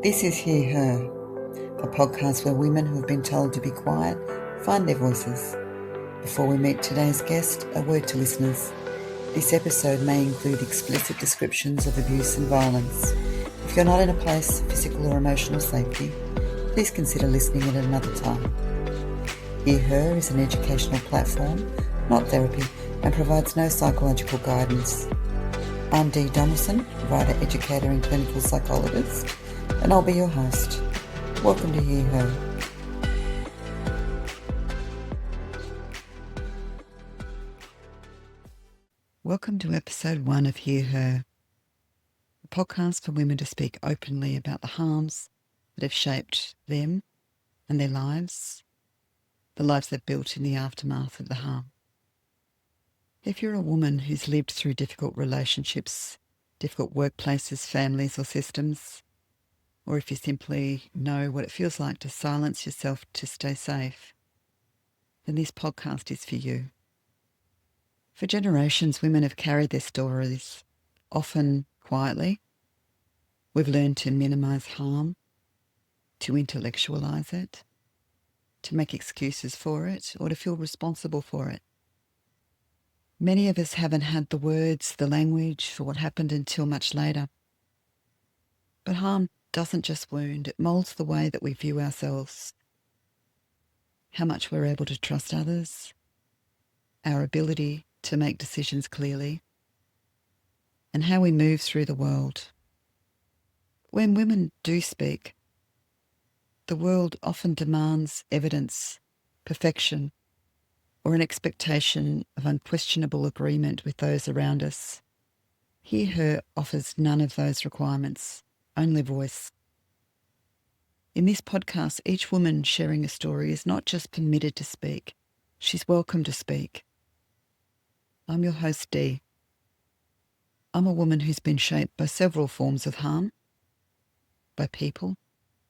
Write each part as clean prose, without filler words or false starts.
This is HearHER, a podcast where women who have been told to be quiet find their voices. Before we meet today's guest, a word to listeners. This episode may include explicit descriptions of abuse and violence. If you're not in a place of physical or emotional safety, please consider listening at another time. HearHER is an educational platform, not therapy, and provides no psychological guidance. I'm Dee Donaldson, writer, educator and clinical psychologist, and I'll be your host. Welcome to HearHER. Welcome to episode 1 of HearHER, a podcast for women to speak openly about the harms that have shaped them and their lives, the lives they've built in the aftermath of the harm. If you're a woman who's lived through difficult relationships, difficult workplaces, families or systems, or if you simply know what it feels like to silence yourself to stay safe, then this podcast is for you. For generations, women have carried their stories, often quietly. We've learned to minimise harm, to intellectualise it, to make excuses for it, or to feel responsible for it. Many of us haven't had the words, the language for what happened until much later. But harm doesn't just wound, it moulds the way that we view ourselves, how much we're able to trust others, our ability to make decisions clearly, and how we move through the world. When women do speak, the world often demands evidence, perfection, or an expectation of unquestionable agreement with those around us. HearHER offers none of those requirements, only voice. In this podcast, each woman sharing a story is not just permitted to speak, she's welcome to speak. I'm your host, Dee. I'm a woman who's been shaped by several forms of harm, by people,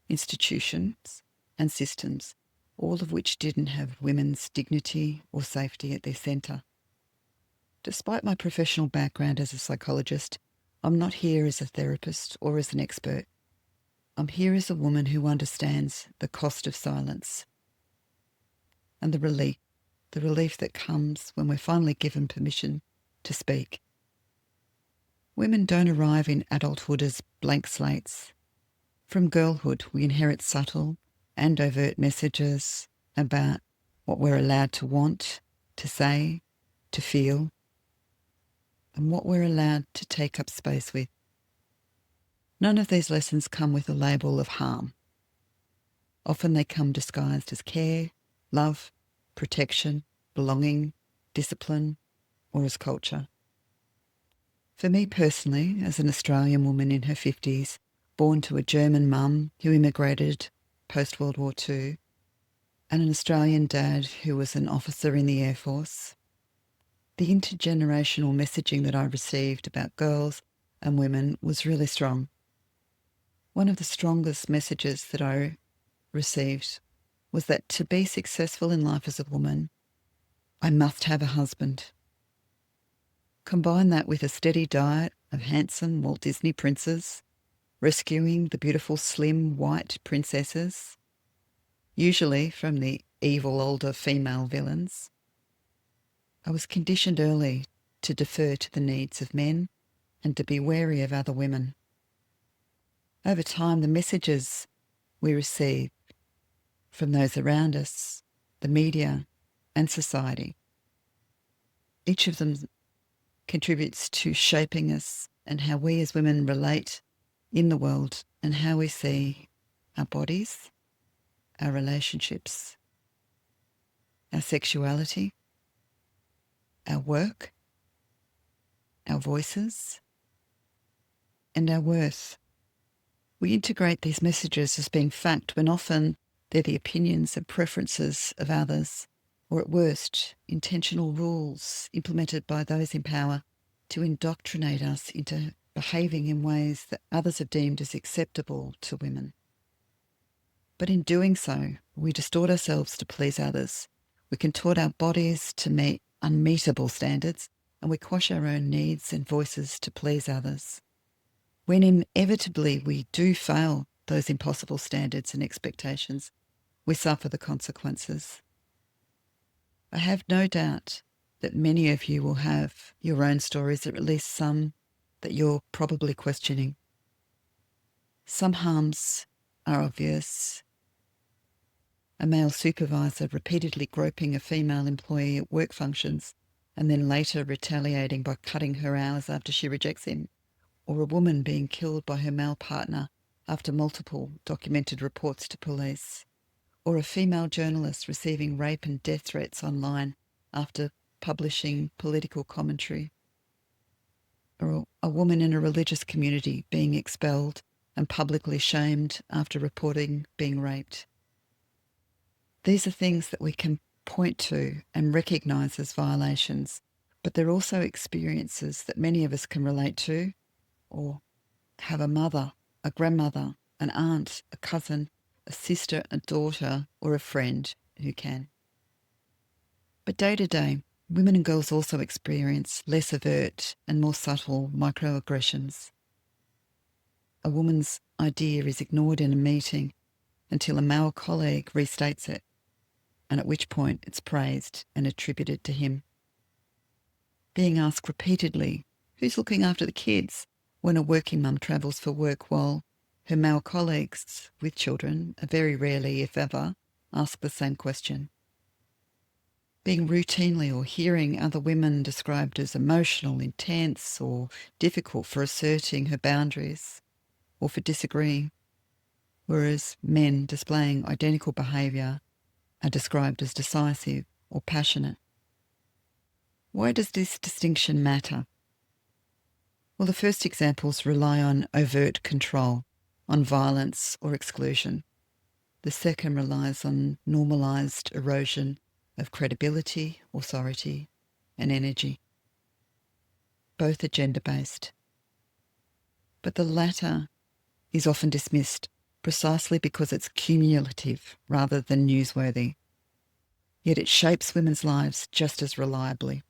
institutions, and systems, all of which didn't have women's dignity or safety at their centre. Despite my professional background as a psychologist, I'm not here as a therapist or as an expert. I'm here as a woman who understands the cost of silence and the relief that comes when we're finally given permission to speak. Women don't arrive in adulthood as blank slates. From girlhood, we inherit subtle and overt messages about what we're allowed to want, to say, to feel, and what we're allowed to take up space with. None of these lessons come with a label of harm. Often they come disguised as care, love, protection, belonging, discipline, or as culture. For me personally, as an Australian woman in her 50s, born to a German mum who immigrated post-World War II, and an Australian dad who was an officer in the Air Force, the intergenerational messaging that I received about girls and women was really strong. One of the strongest messages that I received was that to be successful in life as a woman, I must have a husband. Combine that with a steady diet of handsome Walt Disney princes, rescuing the beautiful slim white princesses, usually from the evil older female villains. I was conditioned early to defer to the needs of men and to be wary of other women. Over time, the messages we receive from those around us, the media and society, each of them contributes to shaping us and how we as women relate in the world and how we see our bodies, our relationships, our sexuality, our work, our voices, and our worth. We integrate these messages as being fact when often they're the opinions and preferences of others, or at worst, intentional rules implemented by those in power to indoctrinate us into behaving in ways that others have deemed as acceptable to women. But in doing so, we distort ourselves to please others. We contort our bodies to meet unmeetable standards, and we quash our own needs and voices to please others. When inevitably we do fail those impossible standards and expectations, we suffer the consequences. I have no doubt that many of you will have your own stories, or at least some that you're probably questioning. Some harms are obvious. A male supervisor repeatedly groping a female employee at work functions and then later retaliating by cutting her hours after she rejects him, or a woman being killed by her male partner after multiple documented reports to police, or a female journalist receiving rape and death threats online after publishing political commentary, or a woman in a religious community being expelled and publicly shamed after reporting being raped. These are things that we can point to and recognise as violations, but they're also experiences that many of us can relate to, or have a mother, a grandmother, an aunt, a cousin, a sister, a daughter, or a friend who can. But day to day, women and girls also experience less overt and more subtle microaggressions. A woman's idea is ignored in a meeting until a male colleague restates it, and at which point it's praised and attributed to him. Being asked repeatedly, who's looking after the kids, when a working mum travels for work while her male colleagues with children are very rarely, if ever, asked the same question. Being routinely or hearing other women described as emotional, intense, or difficult for asserting her boundaries or for disagreeing, whereas men displaying identical behaviour are described as decisive or passionate. Why does this distinction matter? Well, the first examples rely on overt control, on violence or exclusion. The second relies on normalised erosion of credibility, authority, and energy. Both are gender-based. But the latter is often dismissed precisely because it's cumulative rather than newsworthy. Yet it shapes women's lives just as reliably.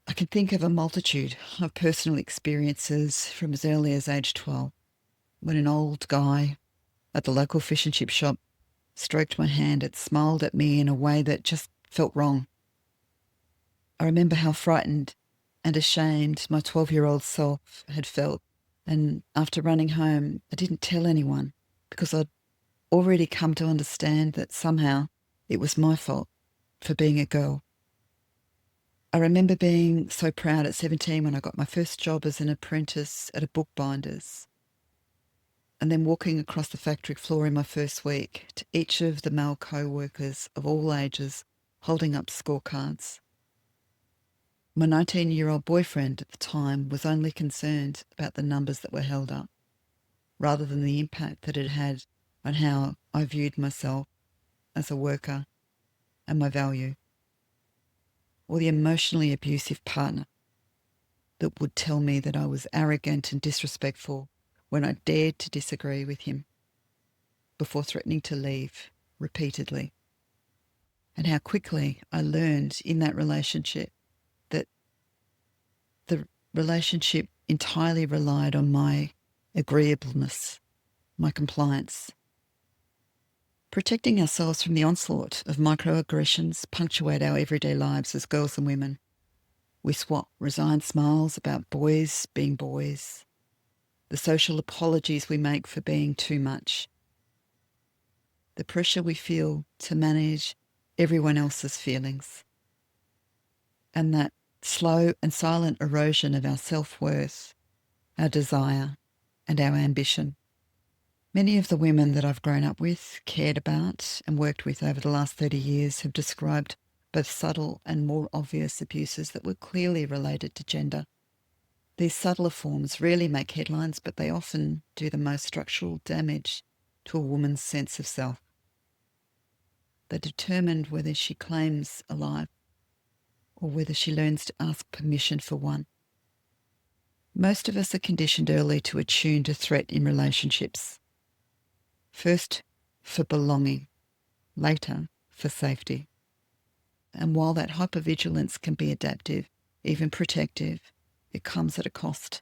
I can think of a multitude of personal experiences from as early as age 12, when an old guy at the local fish and chip shop stroked my hand and smiled at me in a way that just felt wrong. I remember how frightened and ashamed my 12-year-old self had felt, and after running home, I didn't tell anyone because I'd already come to understand that somehow it was my fault for being a girl. I remember being so proud at 17 when I got my first job as an apprentice at a bookbinder's, and then walking across the factory floor in my first week to each of the male co-workers of all ages holding up scorecards. My 19-year-old boyfriend at the time was only concerned about the numbers that were held up, rather than the impact that it had on how I viewed myself as a worker and my value. Or the emotionally abusive partner that would tell me that I was arrogant and disrespectful when I dared to disagree with him, before threatening to leave repeatedly. And how quickly I learned in that relationship that the relationship entirely relied on my agreeableness, my compliance. Protecting ourselves from the onslaught of microaggressions punctuate our everyday lives as girls and women. We swap resigned smiles about boys being boys, the social apologies we make for being too much, the pressure we feel to manage everyone else's feelings, and that slow and silent erosion of our self-worth, our desire, and our ambition. Many of the women that I've grown up with, cared about, and worked with over the last 30 years have described both subtle and more obvious abuses that were clearly related to gender. These subtler forms rarely make headlines, but they often do the most structural damage to a woman's sense of self. They determine whether she claims a life or whether she learns to ask permission for one. Most of us are conditioned early to attune to threat in relationships. First, for belonging, later, for safety. And while that hypervigilance can be adaptive, even protective, it comes at a cost.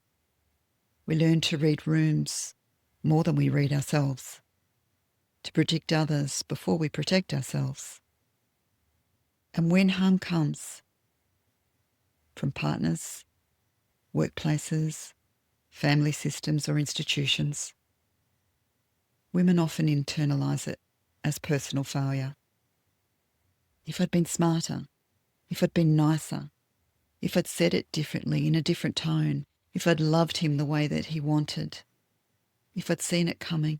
We learn to read rooms, more than we read ourselves, to predict others before we protect ourselves. And when harm comes from partners, workplaces, family systems or institutions, women often internalise it as personal failure. If I'd been smarter, if I'd been nicer, if I'd said it differently in a different tone, if I'd loved him the way that he wanted, if I'd seen it coming,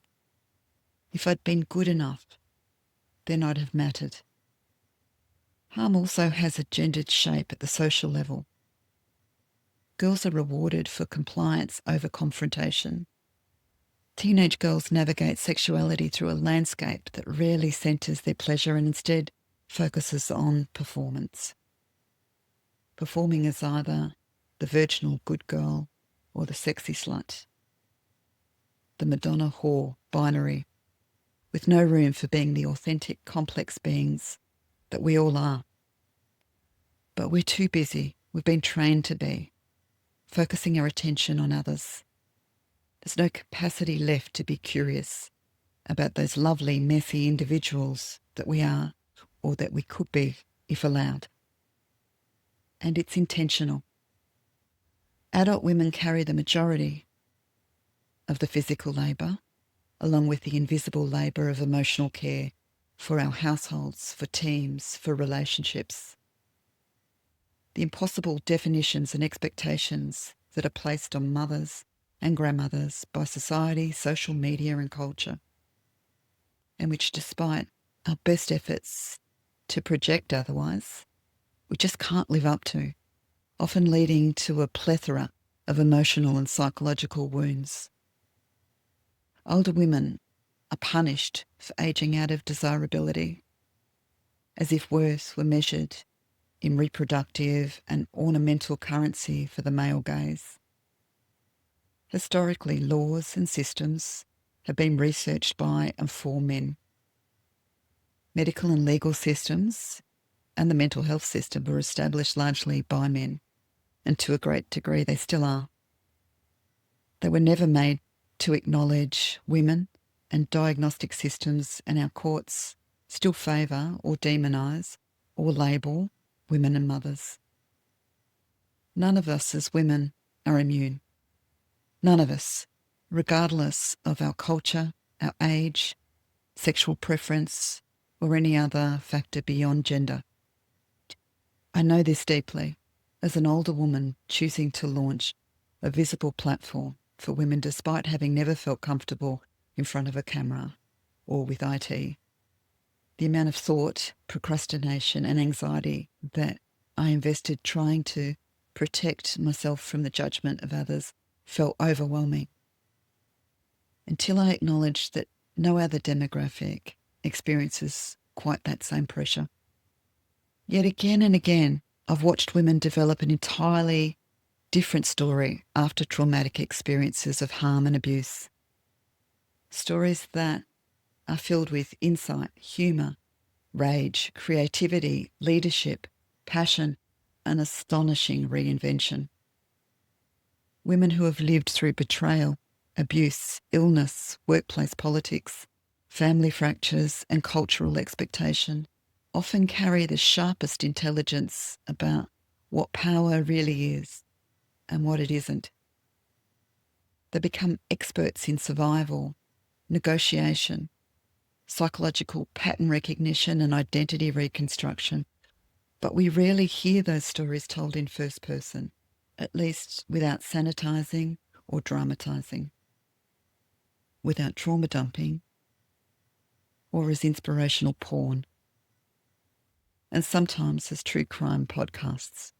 if I'd been good enough, then I'd have mattered. Harm also has a gendered shape at the social level. Girls are rewarded for compliance over confrontation. Teenage girls navigate sexuality through a landscape that rarely centres their pleasure and instead focuses on performance. Performing as either the virginal good girl or the sexy slut. The Madonna whore binary, with no room for being the authentic, complex beings that we all are. But we're too busy, we've been trained to be, focusing our attention on others. There's no capacity left to be curious about those lovely, messy individuals that we are, or that we could be, if allowed. And it's intentional. Adult women carry the majority of the physical labour, along with the invisible labour of emotional care for our households, for teams, for relationships. The impossible definitions and expectations that are placed on mothers and grandmothers by society, social media and culture, and which, despite our best efforts to project otherwise, we just can't live up to, often leading to a plethora of emotional and psychological wounds. Older women are punished for ageing out of desirability, as if worth were measured in reproductive and ornamental currency for the male gaze. Historically, laws and systems have been researched by and for men. Medical and legal systems and the mental health system were established largely by men, and to a great degree they still are. They were never made to acknowledge women, and diagnostic systems and our courts still favour or demonise or label women and mothers. None of us as women are immune. None of us, regardless of our culture, our age, sexual preference, or any other factor beyond gender. I know this deeply as an older woman choosing to launch a visible platform for women despite having never felt comfortable in front of a camera or with IT. The amount of thought, procrastination and anxiety that I invested trying to protect myself from the judgment of others felt overwhelming. Until I acknowledged that no other demographic experiences quite that same pressure. Yet again and again, I've watched women develop an entirely different story after traumatic experiences of harm and abuse. Stories that are filled with insight, humour, rage, creativity, leadership, passion, and astonishing reinvention. Women who have lived through betrayal, abuse, illness, workplace politics, family fractures, and cultural expectation often carry the sharpest intelligence about what power really is and what it isn't. They become experts in survival, negotiation, psychological pattern recognition and identity reconstruction. But we rarely hear those stories told in first person, at least without sanitising or dramatising, without trauma dumping or as inspirational porn, and sometimes as true crime podcasts,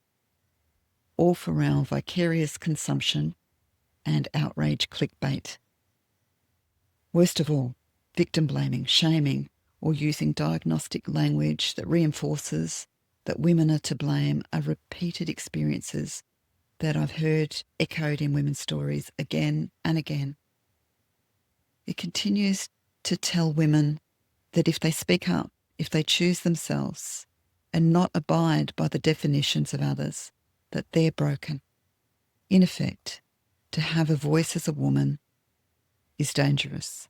all for our vicarious consumption and outrage clickbait. Worst of all, victim blaming, shaming, or using diagnostic language that reinforces that women are to blame are repeated experiences that I've heard echoed in women's stories again and again. It continues to tell women that if they speak up, if they choose themselves and not abide by the definitions of others, that they're broken. In effect, to have a voice as a woman is dangerous.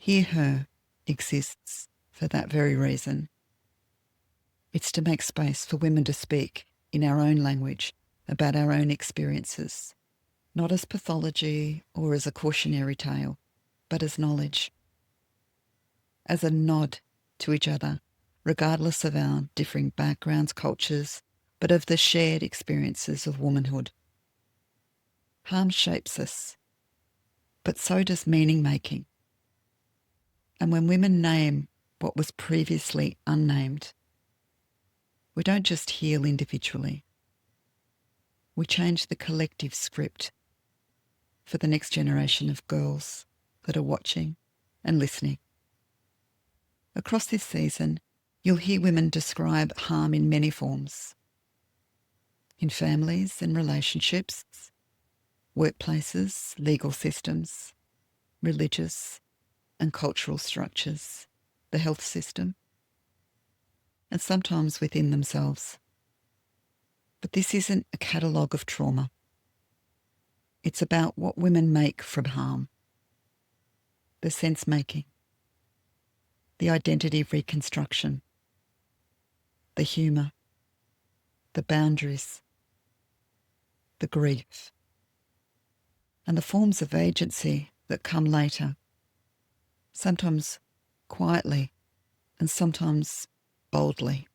HearHER exists for that very reason. It's to make space for women to speak in our own language about our own experiences, not as pathology or as a cautionary tale, but as knowledge, as a nod to each other, regardless of our differing backgrounds, cultures, but of the shared experiences of womanhood. Harm shapes us, but so does meaning making. And when women name what was previously unnamed, we don't just heal individually. We change the collective script for the next generation of girls that are watching and listening. Across this season, you'll hear women describe harm in many forms. In families and relationships, workplaces, legal systems, religious and cultural structures, the health system, and sometimes within themselves. But this isn't a catalogue of trauma. It's about what women make from harm, the sense-making, the identity reconstruction, the humour, the boundaries, the grief, and the forms of agency that come later, sometimes quietly and sometimes boldly.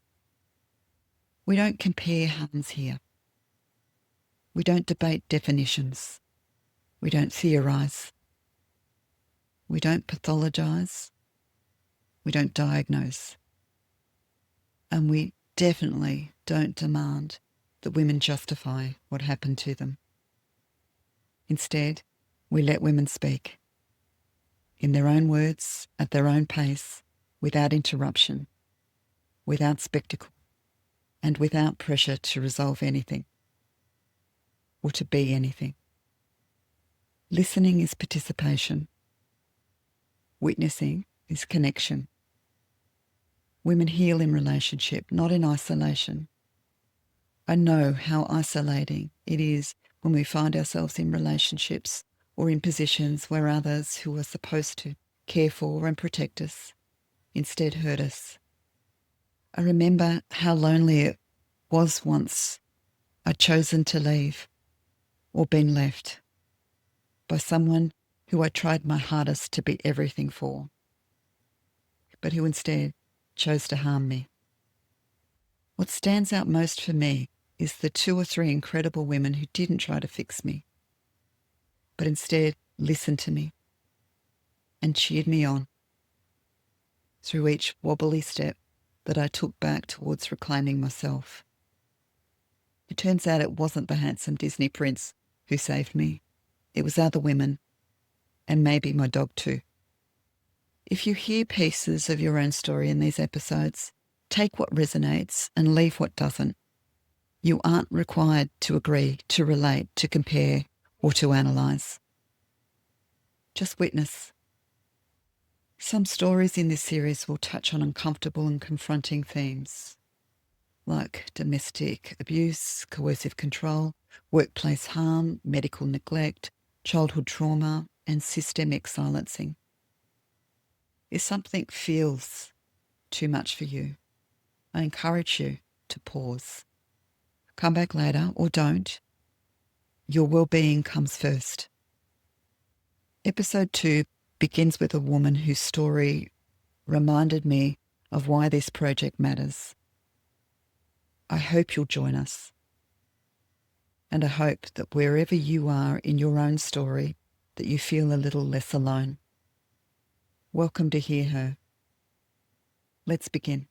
We don't compare harms here. We don't debate definitions. We don't theorise. We don't pathologise. We don't diagnose. And we definitely don't demand that women justify what happened to them. Instead, we let women speak in their own words, at their own pace, without interruption, without spectacle, and without pressure to resolve anything or to be anything. Listening is participation. Witnessing is connection. Women heal in relationship, not in isolation. I know how isolating it is when we find ourselves in relationships or in positions where others who are supposed to care for and protect us instead hurt us. I remember how lonely it was once I'd chosen to leave or been left by someone who I tried my hardest to be everything for, but who instead chose to harm me. What stands out most for me is the 2 or 3 incredible women who didn't try to fix me, but instead listened to me and cheered me on through each wobbly step that I took back towards reclaiming myself. It turns out it wasn't the handsome Disney prince who saved me. It was other women, and maybe my dog too. If you hear pieces of your own story in these episodes, take what resonates and leave what doesn't. You aren't required to agree, to relate, to compare, or to analyse. Just witness. Some stories in this series will touch on uncomfortable and confronting themes, like domestic abuse, coercive control, workplace harm, medical neglect, childhood trauma, and systemic silencing. If something feels too much for you, I encourage you to pause. Come back later or don't. Your well-being comes first. Episode 2 begins with a woman whose story reminded me of why this project matters. I hope you'll join us. And I hope that wherever you are in your own story, that you feel a little less alone. Welcome to HearHER. Let's begin.